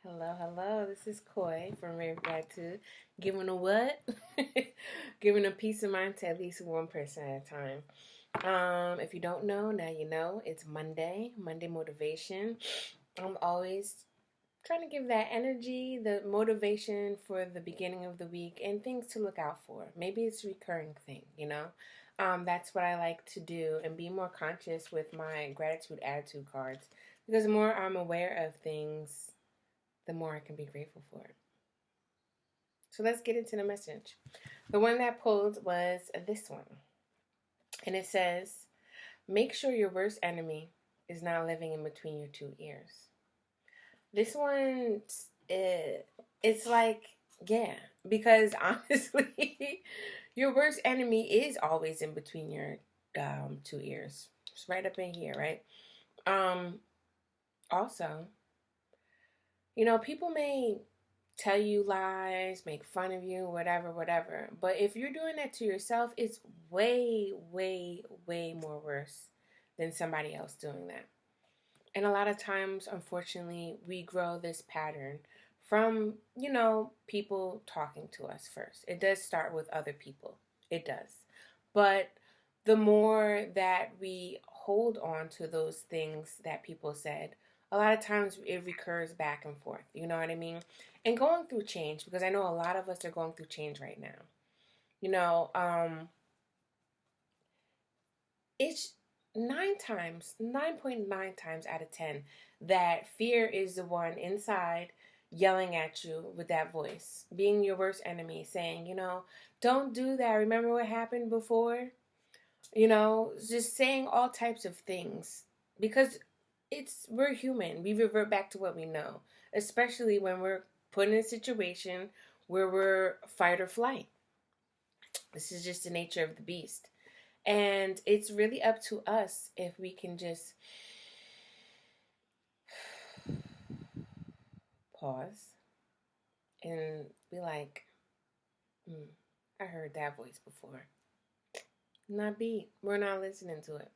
Hello, hello. This is Koi from Rare Gratitude. Giving a what? Giving a peace of mind to at least one person at a time. If you don't know, now you know. It's Monday motivation. I'm always trying to give that energy, the motivation for the beginning of the week, and things to look out for. Maybe it's a recurring thing, you know? That's what I like to do and be more conscious with my gratitude attitude cards because the more I'm aware of things, the more I can be grateful for it. So let's get into the message. The one that pulled was this one. And it says, make sure your worst enemy is not living in between your two ears. This one, it's like, yeah, because honestly, your worst enemy is always in between your two ears. It's right up in here, right? Um, Also, people may tell you lies, make fun of you, whatever, whatever. But if you're doing that to yourself, it's way, way, way more worse than somebody else doing that. And a lot of times, unfortunately, we grow this pattern from, people talking to us first. It does start with other people. It does. But the more that we hold on to those things that people said, a lot of times it recurs back and forth. You know what I mean? And going through change, because I know a lot of us are going through change right now. You know, it's 9.9 times out of 10 that fear is the one inside yelling at you with that voice, being your worst enemy, saying, don't do that. Remember what happened before? Just saying all types of things because we're human. We revert back to what we know, especially when we're put in a situation where we're fight or flight. This is just the nature of the beast. And it's really up to us if we can just pause and be like, I heard that voice before. Not be. We're not listening to it.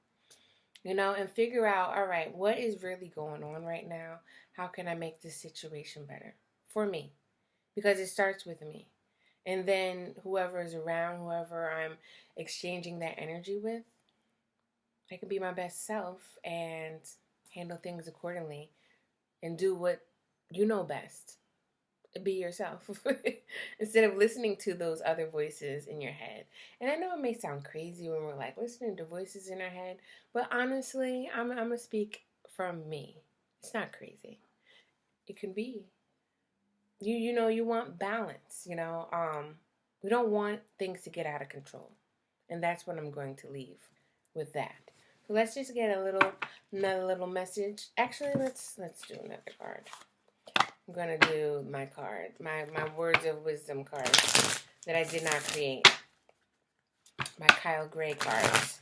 And figure out, all right, what is really going on right now? How can I make this situation better for me? Because it starts with me. And then whoever is around, whoever I'm exchanging that energy with, I can be my best self and handle things accordingly and do what you know best. Be yourself instead of listening to those other voices in your head. And I know it may sound crazy when we're like listening to voices in our head, but honestly, I'm gonna speak from me. It's not crazy. It can be. You want balance. We don't want things to get out of control, and that's what I'm going to leave with that. So let's just get another little message. Actually, let's do another card. I'm gonna do my card, my words of wisdom cards that I did not create. My Kyle Gray cards.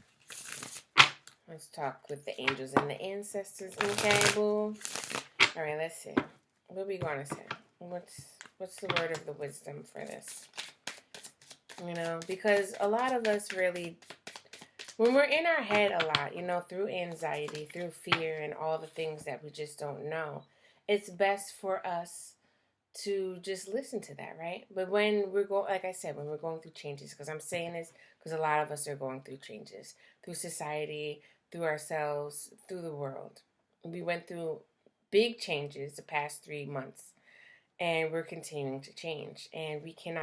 Let's talk with the angels and the ancestors. Okay, boo. All right, let's see. What are we gonna say? What's the word of the wisdom for this? Because a lot of us really, when we're in our head a lot, through anxiety, through fear, and all the things that we just don't know, it's best for us to just listen to that, right? But when we're going, like I said, when we're going through changes, because I'm saying this because a lot of us are going through changes, through society, through ourselves, through the world. We went through big changes the past 3 months, and we're continuing to change, and we can't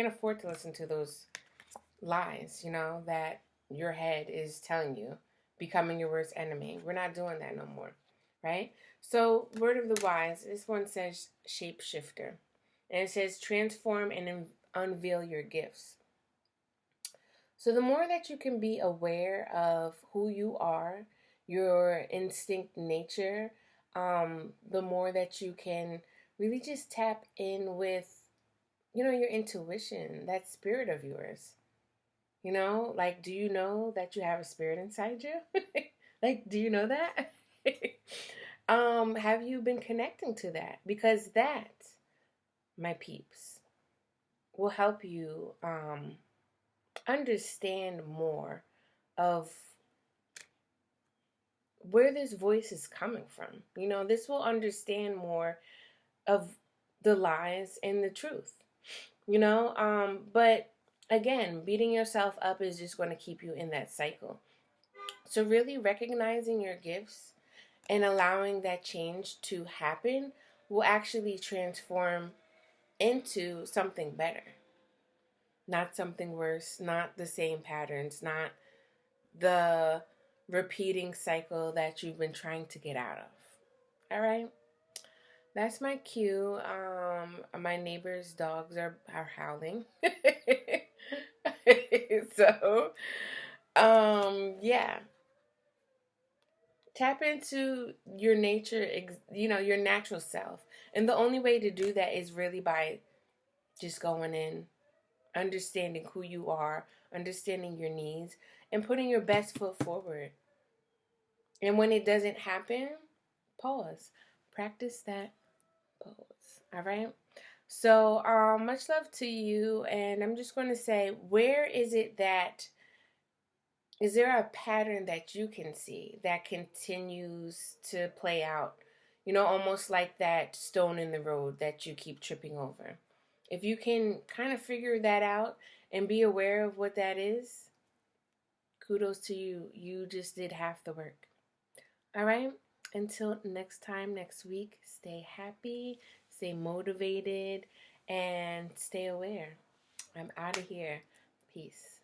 afford to listen to those lies, that your head is telling you, becoming your worst enemy. We're not doing that no more, right? So, word of the wise, this one says shapeshifter. And it says transform and unveil your gifts. So, the more that you can be aware of who you are, your instinct nature, the more that you can really just tap in with, your intuition, that spirit of yours. Like, do you know that you have a spirit inside you? Like, do you know that? Have you been connecting to that? Because that, my peeps, will help you understand more of where this voice is coming from. This will understand more of the lies and the truth, you know? But again, beating yourself up is just going to keep you in that cycle. So, really recognizing your gifts and allowing that change to happen will actually transform into something better, not something worse, not the same patterns, not the repeating cycle that you've been trying to get out of. All right? That's my cue. My neighbor's dogs are howling. So, yeah. Tap into your nature, your natural self. And the only way to do that is really by just going in, understanding who you are, understanding your needs, and putting your best foot forward. And when it doesn't happen, pause. Practice that pause. All right? So, much love to you. And I'm just going to say, is there a pattern that you can see that continues to play out? You know, almost like that stone in the road that you keep tripping over. If you can kind of figure that out and be aware of what that is, kudos to you. You just did half the work. All right? Until next time, next week, stay happy, stay motivated, and stay aware. I'm out of here. Peace.